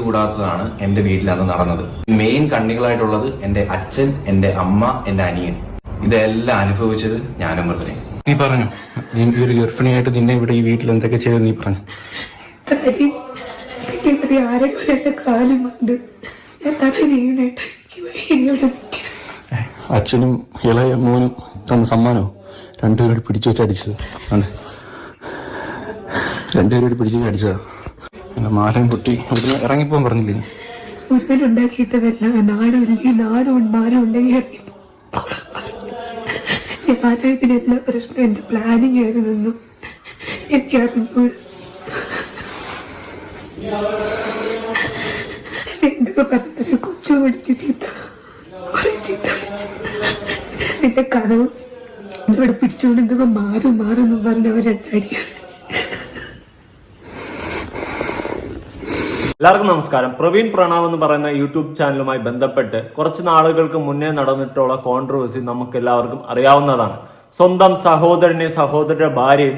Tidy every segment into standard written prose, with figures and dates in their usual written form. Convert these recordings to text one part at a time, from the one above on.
ചെയ്തുകൂടാത്തതാണ് എന്റെ വീട്ടിൽ അന്ന് നടന്നത്. മെയിൻ കണ്ണികളായിട്ടുള്ളത് എന്റെ അച്ഛൻ, എന്റെ അമ്മ, എന്റെ അനിയൻ. ഇതെല്ലാം അനുഭവിച്ചത് ഞാനും മൃദുലയും. നീ പറഞ്ഞു നീ ഒരു ഗർഭിണിയായിട്ട് നിന്നെ ഇവിടെ ഈ വീട്ടിൽ എന്തൊക്കെ ചെയ്തു നീ പറഞ്ഞു. അച്ഛനും ഇളയ മോനും തന്ന സമ്മാനോ രണ്ടുപേരോട് പിടിച്ചു വെച്ച് അടിച്ചത്. രണ്ടുപേരോട് പിടിച്ചു വെച്ച് അടിച്ചതാ. എന്റെ മാലം പൊട്ടി ഇവിടുന്ന് ഇറങ്ങിപ്പോൻ പറഞ്ഞില്ലേ. ഉണ്ടാക്കിയിട്ടതല്ല നാടുണ്ടെങ്കിൽ ഇതിനെല്ലാ പ്രശ്നം എന്റെ പ്ലാനിങ് ആയിരുന്നു. എനിക്കറിഞ്ഞൂടെ എന്തൊക്കെ പറഞ്ഞ കൊച്ചു പഠിച്ച് ചീത്ത വിളിച്ച് എന്റെ കഥവും ഇവിടെ പിടിച്ചുകൊണ്ട് എന്തൊക്കെ മാറും പറഞ്ഞവർ രണ്ടടിയാണ്. എല്ലാവർക്കും നമസ്കാരം. പ്രവീൺ പ്രണവ് എന്ന് പറയുന്ന യൂട്യൂബ് ചാനലുമായി ബന്ധപ്പെട്ട് കുറച്ച് നാളുകൾക്ക് മുന്നേ നടന്നിട്ടുള്ള കോൺട്രവേഴ്സി നമുക്ക് എല്ലാവർക്കും അറിയാവുന്നതാണ്. സ്വന്തം സഹോദരന്റെ ഭാര്യയും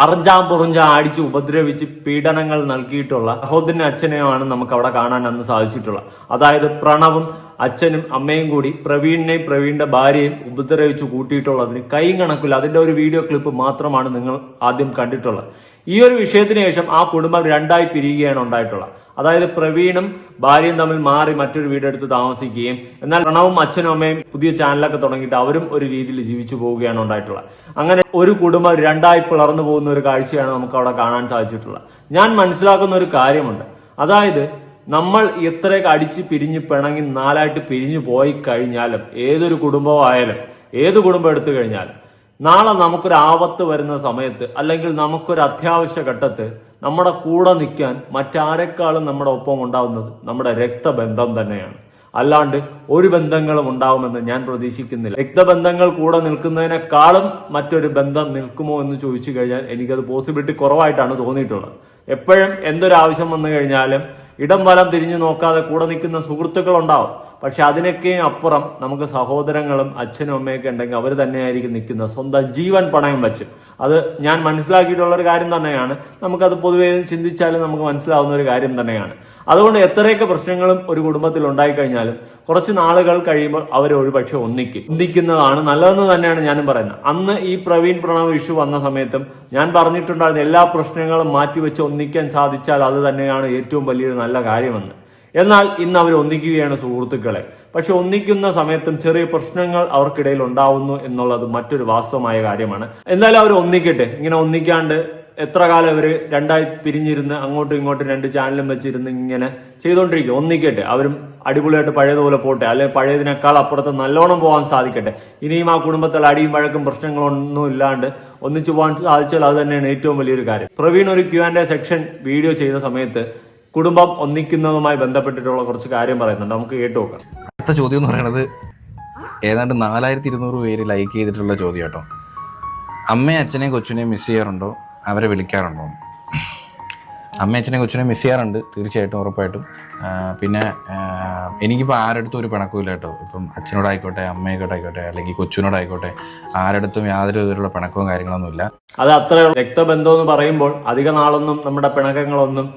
അറഞ്ചാം പുറഞ്ചാം അടിച്ച് ഉപദ്രവിച്ച് പീഡനങ്ങൾ നൽകിയിട്ടുള്ള സഹോദരന്റെ അച്ഛനെയുമാണ് നമുക്ക് അവിടെ കാണാൻ അന്ന് സാധിച്ചിട്ടുള്ളത്. അതായത് പ്രണവും അച്ഛനും അമ്മയും കൂടി പ്രവീണിന്റെ ഭാര്യയും ഉപദ്രവിച്ച് കൂട്ടിയിട്ടുള്ളതിന് കൈ കണക്കില്ല. അതിന്റെ ഒരു വീഡിയോ ക്ലിപ്പ് മാത്രമാണ് നിങ്ങൾ ആദ്യം കണ്ടിട്ടുള്ളത്. ഈ ഒരു വിഷയത്തിന് ശേഷം ആ കുടുംബം രണ്ടായി പിരിയുകയാണ് ഉണ്ടായിട്ടുള്ളത്. അതായത് പ്രവീണും ഭാര്യയും തമ്മിൽ മാറി മറ്റൊരു വീടെടുത്ത് താമസിക്കുകയും എന്നാൽ പ്രണവും അച്ഛനും അമ്മയും പുതിയ ചാനലൊക്കെ തുടങ്ങിയിട്ട് അവരും ഒരു രീതിയിൽ ജീവിച്ചു പോവുകയാണ് ഉണ്ടായിട്ടുള്ളത്. അങ്ങനെ ഒരു കുടുംബം രണ്ടായി പിളർന്നു പോകുന്ന ഒരു കാഴ്ചയാണ് നമുക്ക് അവിടെ കാണാൻ സാധിച്ചിട്ടുള്ളത്. ഞാൻ മനസ്സിലാക്കുന്ന ഒരു കാര്യമുണ്ട്. അതായത് നമ്മൾ എത്രയൊക്കെ അടിച്ച് പിരിഞ്ഞ് പിണങ്ങി നാലായിട്ട് പിരിഞ്ഞു പോയി കഴിഞ്ഞാലും ഏതൊരു കുടുംബമായാലും ഏത് കുടുംബം എടുത്തു കഴിഞ്ഞാലും നാളെ നമുക്കൊരു ആപത്ത് വരുന്ന സമയത്ത് അല്ലെങ്കിൽ നമുക്കൊരു അത്യാവശ്യ ഘട്ടത്ത് നമ്മുടെ കൂടെ നിൽക്കാൻ മറ്റാരെക്കാളും നമ്മുടെ ഒപ്പം ഉണ്ടാവുന്നത് നമ്മുടെ രക്തബന്ധം തന്നെയാണ്. അല്ലാണ്ട് ഒരു ബന്ധങ്ങളും ഉണ്ടാവുമെന്ന് ഞാൻ പ്രതീക്ഷിക്കുന്നില്ല. രക്തബന്ധങ്ങൾ കൂടെ നിൽക്കുന്നതിനേക്കാളും മറ്റൊരു ബന്ധം നിൽക്കുമോ എന്ന് ചോദിച്ചു കഴിഞ്ഞാൽ എനിക്കത് പോസിബിലിറ്റി കുറവായിട്ടാണ് തോന്നിയിട്ടുള്ളത്. എപ്പോഴും എന്തൊരാവശ്യം വന്നു കഴിഞ്ഞാലും ഇടം വലം തിരിഞ്ഞു നോക്കാതെ കൂടെ നിൽക്കുന്ന സുഹൃത്തുക്കൾ ഉണ്ടാവും. പക്ഷെ അതിനൊക്കെ അപ്പുറം നമുക്ക് സഹോദരങ്ങളും അച്ഛനും അമ്മയൊക്കെ ഉണ്ടെങ്കിൽ അവർ തന്നെയായിരിക്കും നിൽക്കുന്നത് സ്വന്തം ജീവൻ പണയം വെച്ച്. അത് ഞാൻ മനസ്സിലാക്കിയിട്ടുള്ള ഒരു കാര്യം തന്നെയാണ്. നമുക്കത് പൊതുവേ ചിന്തിച്ചാലും നമുക്ക് മനസ്സിലാവുന്ന ഒരു കാര്യം തന്നെയാണ്. അതുകൊണ്ട് എത്രയൊക്കെ പ്രശ്നങ്ങളും ഒരു കുടുംബത്തിൽ ഉണ്ടായിക്കഴിഞ്ഞാലും കുറച്ച് നാളുകൾ കഴിയുമ്പോൾ അവർ ഒരുപക്ഷെ ഒന്നിക്കുന്നതാണ് നല്ലതെന്ന് തന്നെയാണ് ഞാനും പറയുന്നത്. അന്ന് ഈ പ്രവീൺ പ്രണവ് ഇഷ്യൂ വന്ന സമയത്തും ഞാൻ പറഞ്ഞിട്ടുണ്ടായിരുന്ന എല്ലാ പ്രശ്നങ്ങളും മാറ്റിവെച്ച് ഒന്നിക്കാൻ സാധിച്ചാൽ അത് തന്നെയാണ് ഏറ്റവും വലിയൊരു നല്ല കാര്യമെന്ന്. എന്നാൽ ഇന്ന് അവർ ഒന്നിക്കുകയാണ് സുഹൃത്തുക്കളെ. പക്ഷെ ഒന്നിക്കുന്ന സമയത്തും ചെറിയ പ്രശ്നങ്ങൾ അവർക്കിടയിൽ ഉണ്ടാവുന്നു എന്നുള്ളത് മറ്റൊരു വാസ്തവമായ കാര്യമാണ്. എന്തായാലും അവർ ഒന്നിക്കട്ടെ. ഇങ്ങനെ ഒന്നിക്കാണ്ട് എത്ര കാലം ഇവർ രണ്ടായി പിരിഞ്ഞിരുന്ന് അങ്ങോട്ടും ഇങ്ങോട്ടും രണ്ട് ചാനലും വെച്ചിരുന്ന് ഇങ്ങനെ ചെയ്തുകൊണ്ടിരിക്കും. ഒന്നിക്കട്ടെ. അവരും അടിപൊളിയായിട്ട് പഴയതുപോലെ പോട്ടെ, അല്ലെങ്കിൽ പഴയതിനേക്കാൾ അപ്പുറത്ത് നല്ലോണം പോകാൻ സാധിക്കട്ടെ. ഇനിയും ആ കുടുംബത്തിൽ അടിയും വഴക്കും പ്രശ്നങ്ങളൊന്നും ഇല്ലാണ്ട് ഒന്നിച്ചു പോകാൻ സാധിച്ചാൽ അത് തന്നെയാണ് ഏറ്റവും വലിയൊരു കാര്യം. പ്രവീൺ ഒരു Q&A സെക്ഷൻ വീഡിയോ ചെയ്ത സമയത്ത് കുടുംബം ഒന്നിക്കുന്നതുമായി ബന്ധപ്പെട്ടിട്ടുള്ള കുറച്ച് കാര്യം പറയുന്നുണ്ട്. നമുക്ക് കേട്ടു നോക്കാം. അടുത്ത ചോദ്യം എന്ന് പറയുന്നത് ഏതാണ്ട് 4200 പേര് ലൈക്ക് ചെയ്തിട്ടുള്ള ചോദ്യം കേട്ടോ. അമ്മയും അച്ഛനെയും കൊച്ചിനെയും മിസ് ചെയ്യാറുണ്ടോ, അവരെ വിളിക്കാറുണ്ടോ? അമ്മയും അച്ഛനെയും കൊച്ചിനെയും മിസ് ചെയ്യാറുണ്ട് തീർച്ചയായിട്ടും, ഉറപ്പായിട്ടും. പിന്നെ എനിക്കിപ്പോൾ ആരടുത്തും ഒരു പിണക്കമില്ല കേട്ടോ. ഇപ്പം അച്ഛനോടായിക്കോട്ടെ, അമ്മയോടായിക്കോട്ടെ, അല്ലെങ്കിൽ കൊച്ചിനോടായിക്കോട്ടെ, ആരടുത്തും യാതൊരു വിധത്തിലുള്ള പിണക്കവും കാര്യങ്ങളൊന്നും ഇല്ല. അത് അത്ര രക്തബന്ധം എന്ന് പറയുമ്പോൾ അധിക നാളൊന്നും നമ്മുടെ പിണക്കങ്ങളൊന്നും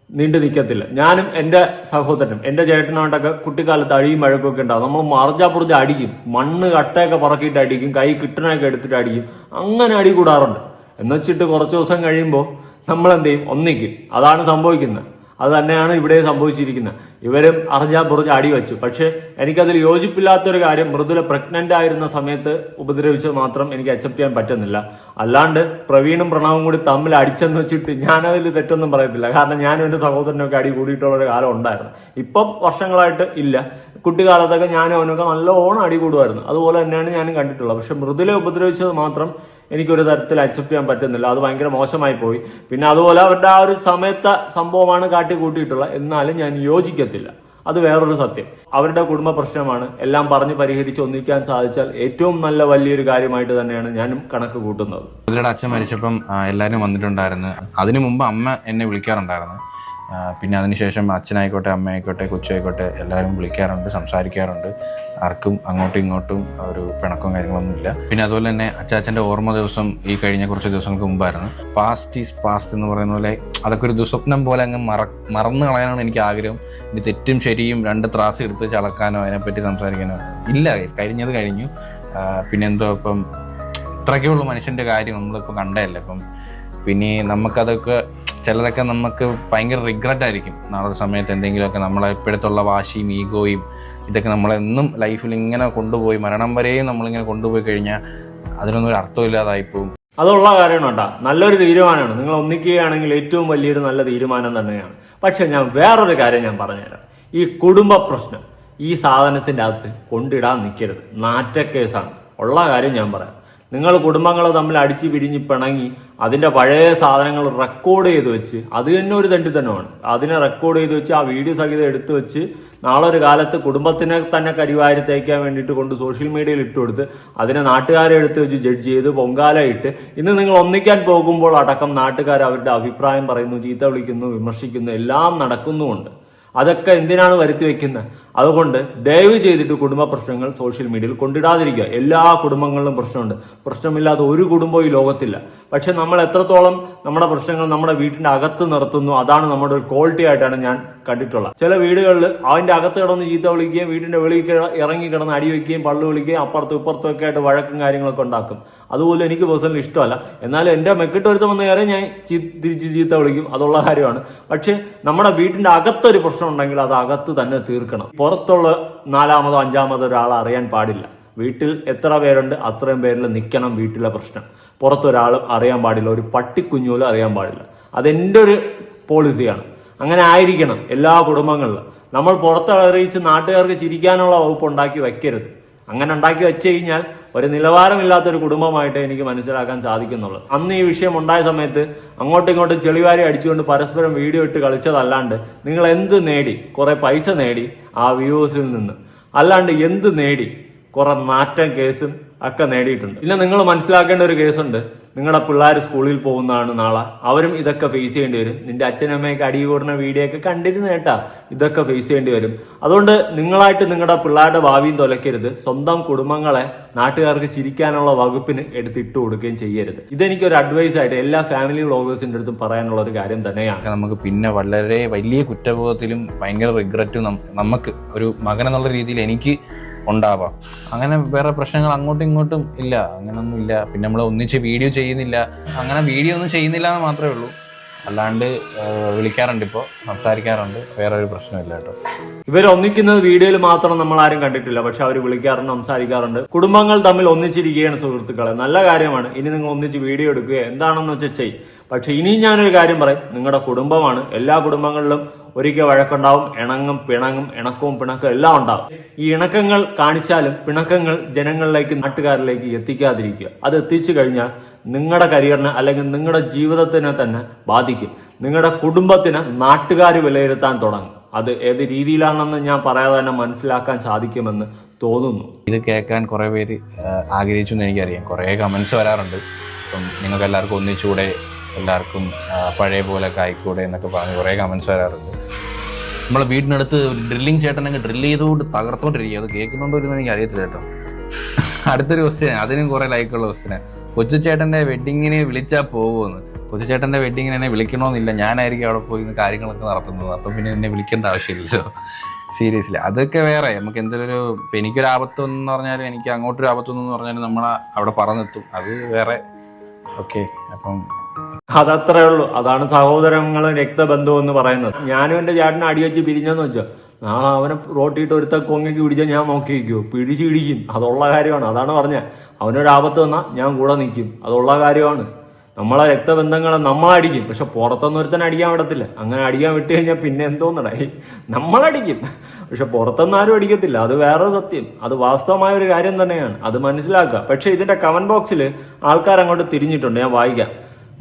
നീണ്ടു നിൽക്കത്തില്ല. ഞാനും എൻ്റെ സഹോദരനും എൻ്റെ ചേട്ടനോട്ടൊക്കെ കുട്ടിക്കാലത്ത് അഴിയും വഴക്കൊക്കെ ഉണ്ടാവും. നമ്മൾ മറിഞ്ഞാപ്പുറത്ത് അടിക്കും, മണ്ണ് കട്ടയൊക്കെ പറക്കിയിട്ട് അടിക്കും, കൈ കിട്ടണൊക്കെ എടുത്തിട്ട് അടിക്കും. അങ്ങനെ അടി കൂടാറുണ്ട്. എന്നുവെച്ചിട്ട് കുറച്ച് ദിവസം കഴിയുമ്പോൾ നമ്മൾ എന്ത് ചെയ്യും, ഒന്നിക്കും. അതാണ് സംഭവിക്കുന്നത്. അത് തന്നെയാണ് ഇവിടെ സംഭവിച്ചിരിക്കുന്നത്. ഇവരും അറിഞ്ഞാൽ പുറത്ത് അടി വെച്ചു. പക്ഷെ എനിക്കതിൽ യോജിപ്പില്ലാത്തൊരു കാര്യം, മൃദുല പ്രഗ്നന്റ് ആയിരുന്ന സമയത്ത് ഉപദ്രവിച്ചത് മാത്രം എനിക്ക് അക്സെപ്റ്റ് ചെയ്യാൻ പറ്റുന്നില്ല. അല്ലാണ്ട് പ്രവീണും പ്രണവും കൂടി തമ്മിൽ അടിച്ചെന്ന് വെച്ചിട്ട് ഞാനതിൽ തെറ്റൊന്നും പറയത്തില്ല. കാരണം ഞാനും എൻ്റെ സഹോദരനൊക്കെ അടി കൂടിയിട്ടുള്ള ഒരു കാലം ഉണ്ടായിരുന്നു. ഇപ്പം വർഷങ്ങളായിട്ട് ഇല്ല. കുട്ടിക്കാലത്തൊക്കെ ഞാനും അവനൊക്കെ നല്ലോണം അടി കൂടുമായിരുന്നു. അതുപോലെ തന്നെയാണ് ഞാനും കണ്ടിട്ടുള്ളത്. പക്ഷെ മൃദുല ഉപദ്രവിച്ചത് മാത്രം എനിക്കൊരു തരത്തിൽ അക്സെപ്റ്റ് ചെയ്യാൻ പറ്റുന്നില്ല. അത് ഭയങ്കര മോശമായി പോയി. പിന്നെ അതുപോലെ അവരുടെ ആ ഒരു സമയത്തെ സംഭവമാണ് കാട്ടിക്കൂട്ടിയിട്ടുള്ളത്. എന്നാലും ഞാൻ യോജിക്കത്തില്ല. അത് വേറൊരു സത്യം. അവരുടെ കുടുംബ പ്രശ്നമാണ്. എല്ലാം പറഞ്ഞ് പരിഹരിച്ച് ഒന്നിക്കാൻ സാധിച്ചാൽ ഏറ്റവും നല്ല വലിയൊരു കാര്യമായിട്ട് തന്നെയാണ് ഞാനും കണക്ക് കൂട്ടുന്നത്. മൃദുലയുടെ അച്ഛൻ മരിച്ചപ്പം എല്ലാവരും വന്നിട്ടുണ്ടായിരുന്നു. അതിനു മുമ്പ് അമ്മ എന്നെ വിളിക്കാറുണ്ടായിരുന്നു. പിന്നെ അതിനുശേഷം അച്ഛനായിക്കോട്ടെ അമ്മയായിക്കോട്ടെ കൊച്ചായിക്കോട്ടെ എല്ലാവരും വിളിക്കാറുണ്ട്, സംസാരിക്കാറുണ്ട്. ആർക്കും അങ്ങോട്ടും ഇങ്ങോട്ടും ഒരു പിണക്കവും കാര്യങ്ങളൊന്നും ഇല്ല. പിന്നെ അതുപോലെ തന്നെ അച്ചാച്ചൻ്റെ ഓർമ്മ ദിവസം ഈ കഴിഞ്ഞ കുറച്ച് ദിവസങ്ങൾക്ക് മുമ്പായിരുന്നു. പാസ്റ്റ് ഈസ് പാസ്റ്റ് എന്ന് പറയുന്ന പോലെ അതൊക്കെ ഒരു ദുസ്വപ്നം പോലെ അങ്ങ് മറന്നു കളയാനാണ് എനിക്ക് ആഗ്രഹം. ഇനി തെറ്റും ശരിയും 2 ത്രാസ് എടുത്ത് ചളക്കാനോ അതിനെപ്പറ്റി സംസാരിക്കാനോ ഇല്ല. കഴിഞ്ഞത് കഴിഞ്ഞു. പിന്നെന്തോ ഇപ്പം ഇത്രയൊക്കെ ഉള്ളൂ മനുഷ്യൻ്റെ കാര്യം. നമ്മളിപ്പോൾ കണ്ടതല്ലേ. ഇപ്പം പിന്നെ നമുക്കതൊക്കെ ചിലതൊക്കെ നമുക്ക് ഭയങ്കര റിഗ്രറ്റ് ആയിരിക്കും. നാളെ സമയത്ത് എന്തെങ്കിലുമൊക്കെ നമ്മളെ ഇപ്പോഴത്തുള്ള വാശിയും ഈഗോയും ഇതൊക്കെ നമ്മളെന്നും ലൈഫിൽ ഇങ്ങനെ കൊണ്ടുപോയി മരണം വരെയും നമ്മളിങ്ങനെ കൊണ്ടുപോയി കഴിഞ്ഞാൽ അതിനൊന്നും ഒരു അർത്ഥമില്ലാതായിപ്പോവും. അതുള്ള കാര്യമാണ് കേട്ടോ. നല്ലൊരു തീരുമാനമാണ്. നിങ്ങൾ ഒന്നിക്കുകയാണെങ്കിൽ ഏറ്റവും വലിയൊരു നല്ല തീരുമാനം തന്നെയാണ്. പക്ഷെ ഞാൻ വേറൊരു കാര്യം ഞാൻ പറഞ്ഞുതരാം. ഈ കുടുംബ പ്രശ്നം ഈ സാധനത്തിൻ്റെ അകത്ത് കൊണ്ടിടാൻ നിൽക്കരുത്. നാറ്റക്കേസാണ്. ഉള്ള കാര്യം ഞാൻ പറയാം. നിങ്ങൾ കുടുംബങ്ങൾ തമ്മിൽ അടിച്ചു പിരിഞ്ഞ് പിണങ്ങി അതിൻ്റെ പഴയ സാധനങ്ങൾ റെക്കോർഡ് ചെയ്ത് വെച്ച് അത് തന്നെ ഒരു തണ്ടിത്തനമാണ്. അതിനെ റെക്കോർഡ് ചെയ്ത് വെച്ച് ആ വീഡിയോ സഹിതം എടുത്തു വെച്ച് നാളെ ഒരു കാലത്ത് കുടുംബത്തിനെ തന്നെ കരിവാരി തേക്കാൻ വേണ്ടിയിട്ട് കൊണ്ട് സോഷ്യൽ മീഡിയയിൽ ഇട്ടുകൊടുത്ത് അതിനെ നാട്ടുകാരെ എടുത്ത് വെച്ച് ജഡ്ജ് ചെയ്ത് പൊങ്കാലയിട്ട് ഇന്ന് നിങ്ങൾ ഒന്നിക്കാൻ പോകുമ്പോൾ അടക്കം നാട്ടുകാർ അവരുടെ അഭിപ്രായം പറയുന്നു, ചീത്ത വിളിക്കുന്നു, വിമർശിക്കുന്നു, എല്ലാം നടക്കുന്നുമുണ്ട്. അതൊക്കെ എന്തിനാണ് വരുത്തി വെക്കുന്നത്? അതുകൊണ്ട് ദയവ് ചെയ്തിട്ട് കുടുംബ പ്രശ്നങ്ങൾ സോഷ്യൽ മീഡിയയിൽ കൊണ്ടിടാതിരിക്കുക. എല്ലാ കുടുംബങ്ങളിലും പ്രശ്നമുണ്ട്. പ്രശ്നമില്ലാത്ത ഒരു കുടുംബവും ഈ ലോകത്തില്ല. പക്ഷെ നമ്മൾ എത്രത്തോളം നമ്മുടെ പ്രശ്നങ്ങൾ നമ്മുടെ വീട്ടിന്റെ അകത്ത് നിർത്തുന്നു, അതാണ് നമ്മുടെ ഒരു ക്വാളിറ്റി ആയിട്ടാണ് ഞാൻ കണ്ടിട്ടുള്ളത്. ചില വീടുകളിൽ അതിന്റെ അകത്ത് കിടന്ന് ചീത്ത വിളിക്കുകയും വീടിന്റെ വെളിയിൽ ഇറങ്ങി കിടന്ന് അടി വയ്ക്കുകയും പള്ളു വിളിക്കുകയും അപ്പുറത്തും ഇപ്പുറത്തും ഒക്കെ ആയിട്ട് വഴക്കും കാര്യങ്ങളൊക്കെ ഉണ്ടാക്കും. അതുപോലെ എനിക്ക് പേഴ്സണലി ഇഷ്ടമല്ല. എന്നാലും എൻ്റെ മെക്കിട്ട് ഒരുത്തം വന്ന കാര്യം ഞാൻ തിരിച്ച് ചീത്ത വിളിക്കും. അതുള്ള കാര്യമാണ്. പക്ഷെ നമ്മുടെ വീട്ടിന്റെ അകത്തൊരു പ്രശ്നം ഉണ്ടെങ്കിൽ അത് അകത്ത് തന്നെ തീർക്കണം. പുറത്തുള്ള 4മതോ 5മതോ ഒരാൾ അറിയാൻ പാടില്ല. വീട്ടിൽ എത്ര പേരുണ്ട് അത്രയും പേരിൽ നിൽക്കണം വീട്ടിലെ പ്രശ്നം. പുറത്തൊരാളും അറിയാൻ പാടില്ല. ഒരു പട്ടിക്കുഞ്ഞുപോലും അറിയാൻ പാടില്ല. അതെൻ്റെ ഒരു പോളിസിയാണ്. അങ്ങനെ ആയിരിക്കണം എല്ലാ കുടുംബങ്ങളിലും. നമ്മൾ പുറത്തറിയിച്ച് നാട്ടുകാർക്ക് ചിരിക്കാനുള്ള വകുപ്പ് ഉണ്ടാക്കി വെക്കരുത്. അങ്ങനെ ഉണ്ടാക്കി വെച്ച് കഴിഞ്ഞാൽ ഒരു നിലവാരമില്ലാത്തൊരു കുടുംബമായിട്ട് എനിക്ക് മനസ്സിലാക്കാൻ സാധിക്കുന്നുള്ളൂ. അന്ന് ഈ വിഷയം ഉണ്ടായ സമയത്ത് അങ്ങോട്ടും ഇങ്ങോട്ടും ചെളിവാരി അടിച്ചുകൊണ്ട് പരസ്പരം വീഡിയോ ഇട്ട് കളിച്ചതല്ലാണ്ട് നിങ്ങൾ എന്ത് നേടി? കുറെ പൈസ നേടി ആ വ്യൂവേഴ്സിൽ നിന്ന്. അല്ലാണ്ട് എന്ത് നേടി? കുറെ നാറ്റം കേസും ഒക്കെ നേടിയിട്ടുണ്ട്. പിന്നെ നിങ്ങൾ മനസ്സിലാക്കേണ്ട ഒരു കേസുണ്ട്. നിങ്ങളുടെ പിള്ളേർ സ്കൂളിൽ പോകുന്നതാണ് നാളെ. അവരും ഇതൊക്കെ ഫേസ് ചെയ്യേണ്ടി വരും. നിന്റെ അച്ഛനമ്മയൊക്കെ അടി കൂടുന്ന വീഡിയോ ഒക്കെ കണ്ടിരുന്നു കേട്ടാ. ഇതൊക്കെ ഫേസ് ചെയ്യേണ്ടി വരും. അതുകൊണ്ട് നിങ്ങളായിട്ട് നിങ്ങളുടെ പിള്ളേരുടെ ഭാവിയും തുലയ്ക്കരുത്. സ്വന്തം കുടുംബങ്ങളെ നാട്ടുകാർക്ക് ചിരിക്കാനുള്ള വകുപ്പിന് എടുത്തിട്ട് കൊടുക്കുകയും ചെയ്യരുത്. ഇതെനിക്കൊരു അഡ്വൈസ് ആയിട്ട് എല്ലാ ഫാമിലി വ്ളോഗേഴ്സിന്റെ അടുത്തും പറയാനുള്ള ഒരു കാര്യം തന്നെയാണ്. നമുക്ക് പിന്നെ വളരെ വലിയ കുറ്റബോധത്തിലും ഭയങ്കര റിഗ്രറ്റും നമുക്ക് ഒരു മകനെന്നുള്ള രീതിയിൽ എനിക്ക് ഉണ്ടാവാം. അങ്ങനെ വേറെ പ്രശ്നങ്ങൾ അങ്ങോട്ടും ഇങ്ങോട്ടും ഇല്ല, അങ്ങനൊന്നും ഇല്ല. പിന്നെ നമ്മൾ ഒന്നിച്ച് വീഡിയോ ചെയ്യുന്നില്ല, അങ്ങനെ വീഡിയോ ഒന്നും ചെയ്യുന്നില്ല എന്ന് മാത്രമേ ഉള്ളൂ. അല്ലാണ്ട് വിളിക്കാറുണ്ട്, ഇപ്പോൾ സംസാരിക്കാറുണ്ട്. വേറെ ഒരു പ്രശ്നമില്ല കേട്ടോ. ഇവർ ഒന്നിക്കുന്നത് വീഡിയോയിൽ മാത്രം നമ്മൾ ആരും കണ്ടിട്ടില്ല. പക്ഷെ അവർ വിളിക്കാറുണ്ട്, സംസാരിക്കാറുണ്ട്. കുടുംബങ്ങൾ തമ്മിൽ ഒന്നിച്ചിരിക്കുകയാണ് സുഹൃത്തുക്കളെ. നല്ല കാര്യമാണ്. ഇനി നിങ്ങൾ ഒന്നിച്ച് വീഡിയോ എടുക്കുക, എന്താണെന്ന് വെച്ചാൽ ചെയ്യും. പക്ഷെ ഇനിയും ഞാനൊരു കാര്യം പറയും. നിങ്ങളുടെ കുടുംബമാണ്. എല്ലാ കുടുംബങ്ങളിലും ഒരിക്കൽ വഴക്കുണ്ടാവും, ഇണങ്ങും, ഇണക്കവും പിണക്കവും എല്ലാം ഉണ്ടാവും. ഈ ഇണക്കങ്ങൾ കാണിച്ചാലും പിണക്കങ്ങൾ ജനങ്ങളിലേക്ക് നാട്ടുകാരിലേക്ക് എത്തിക്കാതിരിക്കുക. അത് എത്തിച്ചു കഴിഞ്ഞാൽ നിങ്ങളുടെ കരിയറിനെ അല്ലെങ്കിൽ നിങ്ങളുടെ ജീവിതത്തിനെ തന്നെ ബാധിക്കും. നിങ്ങളുടെ കുടുംബത്തിന് നാട്ടുകാർ വിലയിരുത്താൻ തുടങ്ങും. അത് ഏത് രീതിയിലാണെന്ന് ഞാൻ പറയാതെ തന്നെ മനസ്സിലാക്കാൻ സാധിക്കുമെന്ന് തോന്നുന്നു. ഇത് കേൾക്കാൻ കുറേ പേര് ആഗ്രഹിച്ചു എന്ന് എനിക്കറിയാം. കുറേ കമൻസ് വരാറുണ്ട്. ഇപ്പം നിങ്ങൾക്ക് എല്ലാവർക്കും ഒന്നിച്ചൂടെ, എല്ലാവർക്കും പഴയ പോലെ ആയിക്കൂടെ എന്നൊക്കെ പറഞ്ഞ് കുറേ കമൻസ് വരാറുണ്ട്. നമ്മളെ വീടിനടുത്ത് ഒരു ഡ്രില്ലിങ് ചേട്ടനങ്ങ് ഡ്രില്ല് ചെയ്തുകൊണ്ട് തകർത്തോണ്ടിരിക്കുക. അത് കേൾക്കുന്നുണ്ടോ എന്ന് എനിക്ക് അറിയത്തില്ല കേട്ടോ. അടുത്തൊരു ക്വസ്റ്റ്യൻ, അതിനും കുറേ ലൈക്കുള്ള ക്വസ്റ്റ്യൻ. കൊച്ചുചേട്ടൻ്റെ വെഡിങ്ങിന് വിളിച്ചാൽ പോകുമെന്ന്. കൊച്ചുചേട്ടൻ്റെ വെഡിങ്ങിന് എന്നെ വിളിക്കണമെന്നില്ല, ഞാനായിരിക്കും അവിടെ പോയി കാര്യങ്ങളൊക്കെ നടത്തുന്നത്. അപ്പം പിന്നെ എന്നെ വിളിക്കേണ്ട ആവശ്യമില്ലല്ലോ. സീരിയസ്ലി അതൊക്കെ വേറെ. നമുക്ക് എന്തെങ്കിലും ഇപ്പം എനിക്കൊരു ആപത്തെന്ന് പറഞ്ഞാലും എനിക്ക് അങ്ങോട്ടൊരു ആപത്തെന്ന് പറഞ്ഞാലും നമ്മളെ അവിടെ പറഞ്ഞെത്തും. അത് വേറെ. ഓക്കെ, അപ്പം അതത്രേ ഉള്ളൂ. അതാണ് സഹോദരങ്ങളും രക്തബന്ധവും എന്ന് പറയുന്നത്. ഞാനും എൻ്റെ ചേട്ടനെ അടിവെച്ച് പിരിഞ്ഞെന്ന് വെച്ചോ, നാളെ അവനെ റോട്ടിയിട്ട് ഒരുത്ത കൊങ്ങയ്ക്ക് പിടിച്ചാൽ ഞാൻ നോക്കി വയ്ക്കുമോ? പിടിക്കും. അതുള്ള കാര്യമാണ്. അതാണ് പറഞ്ഞത്. അവനൊരാപത്ത് വന്നാൽ ഞാൻ കൂടെ നിൽക്കും. അതുള്ള കാര്യമാണ്. നമ്മളെ രക്തബന്ധങ്ങളെ നമ്മളടിക്കും. പക്ഷെ പുറത്തൊന്നും ഒരുത്തന്നെ അടിക്കാൻ വിടത്തില്ല. അങ്ങനെ അടിക്കാൻ വിട്ട് കഴിഞ്ഞാൽ പിന്നെ എന്തോന്നടായി, നമ്മളടിക്കും. പക്ഷെ പുറത്തൊന്നും ആരും അടിക്കത്തില്ല. അത് വേറൊരു സത്യം. അത് വാസ്തവമായ ഒരു കാര്യം തന്നെയാണ്. അത് മനസ്സിലാക്കുക. പക്ഷെ ഇതിന്റെ കമന്റ് ബോക്സിൽ ആൾക്കാർ അങ്ങോട്ട് തിരിഞ്ഞിട്ടുണ്ട്. ഞാൻ വായിക്കാം.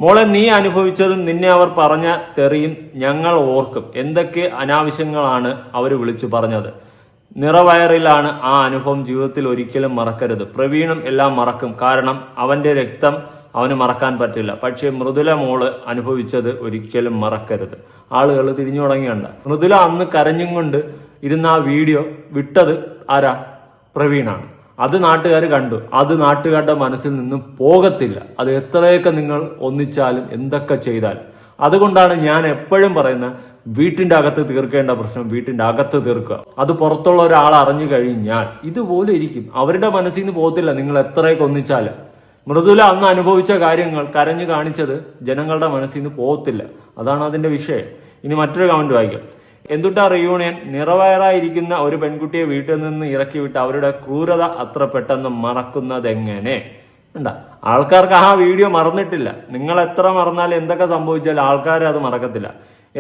മോളെ, നീ അനുഭവിച്ചതും നിന്നെ അവർ പറഞ്ഞ തെറിയും ഞങ്ങൾ ഓർക്കും. എന്തൊക്കെ അനാവശ്യങ്ങളാണ് അവർ വിളിച്ചു പറഞ്ഞത്. നിറവയറിലാണ് ആ അനുഭവം. ജീവിതത്തിൽ ഒരിക്കലും മറക്കരുത്. പ്രവീണും എല്ലാം മറക്കും. കാരണം അവന്റെ രക്തം അവന് മറക്കാൻ പറ്റില്ല. പക്ഷേ മൃദുല മോള് അനുഭവിച്ചത് ഒരിക്കലും മറക്കരുത്. ആളുകൾ തിരിഞ്ഞു തുടങ്ങിയുണ്ട്. മൃദുല അന്ന് കരഞ്ഞും കൊണ്ട് ഇരുന്ന ആ വീഡിയോ വിട്ടത് ആരാ? പ്രവീണാണ്. അത് നാട്ടുകാർ കണ്ടു. അത് നാട്ടുകാരുടെ മനസ്സിൽ നിന്നും പോകത്തില്ല. അത് എത്രയൊക്കെ നിങ്ങൾ ഒന്നിച്ചാലും എന്തൊക്കെ ചെയ്താലും. അതുകൊണ്ടാണ് ഞാൻ എപ്പോഴും പറയുന്നത്, വീട്ടിന്റെ അകത്ത് തീർക്കേണ്ട പ്രശ്നം വീട്ടിന്റെ അകത്ത് തീർക്കുക. അത് പുറത്തുള്ള ഒരാൾ അറിഞ്ഞു കഴിഞ്ഞാൽ ഇതുപോലെ ഇരിക്കും. അവരുടെ മനസ്സിൽ നിന്ന് പോകത്തില്ല നിങ്ങൾ എത്രയൊക്കെ ഒന്നിച്ചാലും. മൃദുല അന്ന് അനുഭവിച്ച കാര്യങ്ങൾ കരഞ്ഞു കാണിച്ചത് ജനങ്ങളുടെ മനസ്സിൽ നിന്ന് പോകത്തില്ല. അതാണ് അതിന്റെ വിഷയം. ഇനി മറ്റൊരു കമന്റ് വായിക്കാം. എന്തുട്ടാ റിയൂണിയൻ? നിറവയറായിരിക്കുന്ന ഒരു പെൺകുട്ടിയെ വീട്ടിൽ നിന്ന് ഇറക്കി വിട്ട് അവരുടെ ക്രൂരത അത്ര പെട്ടെന്ന് മറക്കുന്നതെങ്ങനെ? ഉണ്ടാ, ആൾക്കാർക്ക് ആ വീഡിയോ മറന്നിട്ടില്ല. നിങ്ങൾ എത്ര മറന്നാലും എന്തൊക്കെ സംഭവിച്ചാലും ആൾക്കാർ അത് മറക്കത്തില്ല.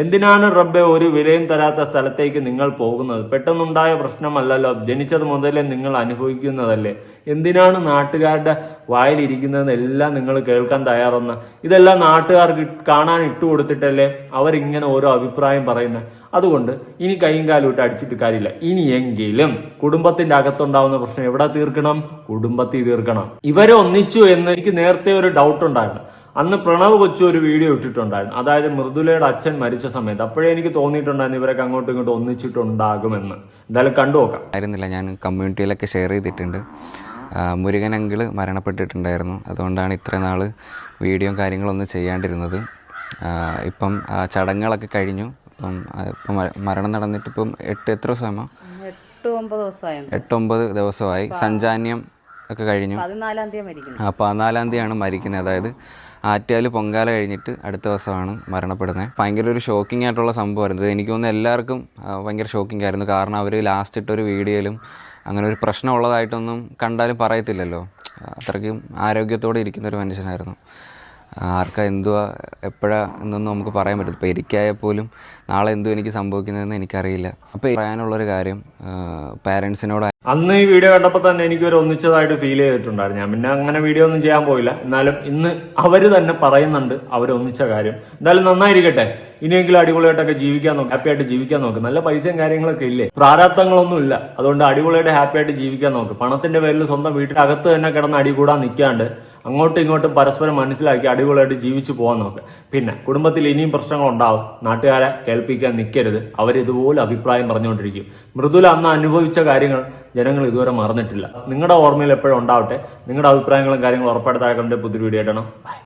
എന്തിനാണ് റബ്ബെ ഒരു വിലയും തരാത്ത സ്ഥലത്തേക്ക് നിങ്ങൾ പോകുന്നത്? പെട്ടെന്നുണ്ടായ പ്രശ്നമല്ലല്ലോ, ജനിച്ചത് മുതലേ നിങ്ങൾ അനുഭവിക്കുന്നതല്ലേ. എന്തിനാണ് നാട്ടുകാരുടെ വായിലിരിക്കുന്നതെന്ന് എല്ലാം നിങ്ങൾ കേൾക്കാൻ തയ്യാറെന്ന? ഇതെല്ലാം നാട്ടുകാർക്ക് കാണാൻ ഇട്ടുകൊടുത്തിട്ടല്ലേ അവരിങ്ങനെ ഓരോ അഭിപ്രായം പറയുന്നത്. അതുകൊണ്ട് ഇനി കൈയും കാലും ഇട്ട് അടിച്ചിട്ട് കാര്യമില്ല. ഇനിയെങ്കിലും കുടുംബത്തിന്റെ അകത്തുണ്ടാവുന്ന പ്രശ്നം എവിടെ തീർക്കണം? കുടുംബത്തിൽ തീർക്കണം. ഇവരെ ഒന്നിച്ചു എന്ന് എനിക്ക് നേരത്തെ ഒരു ഡൗട്ട് ഉണ്ടായിരുന്നു. അന്ന് പ്രണവ് കൊച്ചു ഒരു വീഡിയോ ഇട്ടിട്ടുണ്ടായിരുന്നു, അതായത് മൃദുലയുടെ അച്ഛൻ മരിച്ച സമയത്ത്. അപ്പോഴേ എനിക്ക് തോന്നിയിട്ടുണ്ടായിരുന്നു ഇവരൊക്കെ അങ്ങോട്ടും ഇങ്ങോട്ടും ഒന്നിച്ചിട്ടുണ്ടാകുമെന്ന്. എന്തായാലും കണ്ടു നോക്കാം. ആയിരുന്നില്ല, ഞാൻ കമ്മ്യൂണിറ്റിയിലൊക്കെ ഷെയർ ചെയ്തിട്ടുണ്ട്. മുരുകൻ അങ്കിള് മരണപ്പെട്ടിട്ടുണ്ടായിരുന്നു. അതുകൊണ്ടാണ് ഇത്ര നാൾ വീഡിയോയും കാര്യങ്ങളൊന്നും ചെയ്യാണ്ടിരുന്നത്. ഇപ്പം ചടങ്ങുകളൊക്കെ കഴിഞ്ഞു. ഇപ്പം മരണം നടന്നിട്ട് ഇപ്പം എത്ര ദിവസമാണോ? 8-9 ദിവസമായി. സഞ്ചാന്യം ഒക്കെ കഴിഞ്ഞു. 14-ാം തീയതിയാണ് മരിക്കുന്നത്. അതായത് ആറ്റുകാൽ പൊങ്കാല കഴിഞ്ഞിട്ട് അടുത്ത ദിവസമാണ് മരണപ്പെടുന്നത്. ഭയങ്കര ഒരു ഷോക്കിംഗ് ആയിട്ടുള്ള സംഭവമായിരുന്നു. എനിക്ക് തോന്നുന്നു എല്ലാവർക്കും ഭയങ്കര ഷോക്കിംഗ് ആയിരുന്നു. കാരണം അവർ ലാസ്റ്റ് ഇട്ടൊരു വീഡിയോയിലും അങ്ങനെ ഒരു പ്രശ്നം ഉള്ളതായിട്ടൊന്നും കണ്ടാലും പറയത്തില്ലല്ലോ. അത്രയ്ക്കും ആരോഗ്യത്തോടെ ഇരിക്കുന്ന ഒരു മനുഷ്യനായിരുന്നു. ആർക്കാ എന്തുവാ എപ്പോഴാ എന്നൊന്നും നമുക്ക് പറയാൻ പറ്റില്ല. ഇപ്പോൾ എനിക്കായാൽ പോലും നാളെ എന്തും എനിക്ക് സംഭവിക്കുന്നതെന്ന് എനിക്കറിയില്ല. അപ്പോൾ പറയാനുള്ളൊരു കാര്യം പാരൻസിനോട്, അന്ന് ഈ വീഡിയോ കണ്ടപ്പോൾ തന്നെ എനിക്കൊരു ഒന്നിച്ചതായിട്ട് ഫീൽ ചെയ്തിട്ടുണ്ടായിരുന്നു. ഞാൻ പിന്നെ അങ്ങനെ വീഡിയോ ഒന്നും ചെയ്യാൻ പോയില്ല. എന്നാലും ഇന്ന് അവർ തന്നെ പറയുന്നുണ്ട് അവരൊന്നിച്ച കാര്യം. എന്തായാലും നന്നായിരിക്കട്ടെ. ഇനിയെങ്കിലും അടിപൊളിയായിട്ടൊക്കെ ജീവിക്കാൻ നോക്കും, ഹാപ്പി ആയിട്ട് ജീവിക്കാൻ നോക്കും. നല്ല പൈസയും കാര്യങ്ങളൊക്കെ ഇല്ലേ, പ്രാരാബ്ദങ്ങളൊന്നും ഇല്ല. അതുകൊണ്ട് അടിപൊളിയായിട്ട് ഹാപ്പി ആയിട്ട് ജീവിക്കാൻ നോക്കും. പണത്തിന്റെ പേരിൽ സ്വന്തം വീട്ടിനകത്ത് തന്നെ കിടന്ന് അടികൂടാൻ നിൽക്കാണ്ട് അങ്ങോട്ടും ഇങ്ങോട്ടും പരസ്പരം മനസ്സിലാക്കി അടിപൊളിയായിട്ട് ജീവിച്ചു പോകാൻ നോക്ക്. പിന്നെ കുടുംബത്തിൽ ഇനിയും പ്രശ്നങ്ങൾ ഉണ്ടാവും. നാട്ടുകാരെ കേൾപ്പിക്കാൻ നിൽക്കരുത്. അവരിതുപോലെ അഭിപ്രായം പറഞ്ഞുകൊണ്ടിരിക്കും. മൃദുല അന്ന് അനുഭവിച്ച കാര്യങ്ങൾ ജനങ്ങൾ ഇതുവരെ മറന്നിട്ടില്ല. നിങ്ങളുടെ ഓർമ്മയിൽ എപ്പോഴും ഉണ്ടാവട്ടെ. നിങ്ങളുടെ അഭിപ്രായങ്ങളും കാര്യങ്ങളും ഉറപ്പായിട്ട് താഴെ പുതിയ വീഡിയോ ഇടണം. ബൈ.